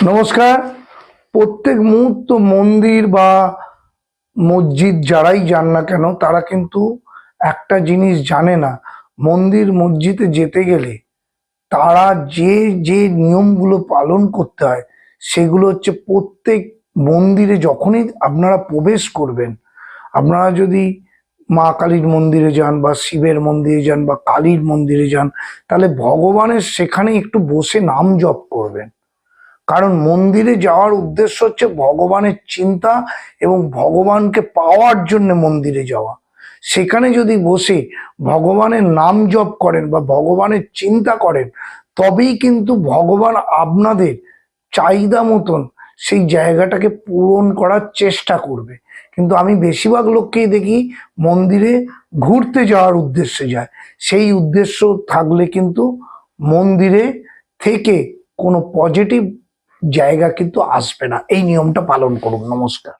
নমস্কার। প্রত্যেক মুহূর্ত মন্দির বা মসজিদ যারাই যান না কেন তারা কিন্তু একটা জিনিস জানে না, মন্দির মসজিদে যেতে গেলে তারা যে যে নিয়মগুলো পালন করতে হয় সেগুলো হচ্ছে প্রত্যেক মন্দিরে যখনই আপনারা প্রবেশ করবেন, আপনারা যদি মা কালীর মন্দিরে যান বা শিবের মন্দিরে যান বা কালীর মন্দিরে যান, তাহলে ভগবানের সেখানে একটু বসে নাম জপ করবেন। কারণ মন্দিরে যাওয়ার উদ্দেশ্য হচ্ছে ভগবানের চিন্তা এবং ভগবানকে পাওয়ার জন্য মন্দিরে যাওয়া। সেখানে যদি বসে ভগবানের নাম জপ করেন বা ভগবানের চিন্তা করেন, তবেই কিন্তু ভগবান আপনাদের চাহিদা মতন সেই জায়গাটাকে পূরণ করার চেষ্টা করবে। কিন্তু আমি বেশিরভাগ লোককেই দেখি মন্দিরে ঘুরতে যাওয়ার উদ্দেশ্যে যায়। সেই উদ্দেশ্য থাকলে কিন্তু মন্দিরে থেকে কোনো পজিটিভ জায়গা কিন্তু আসবে না। এই নিয়মটা পালন করুন। নমস্কার।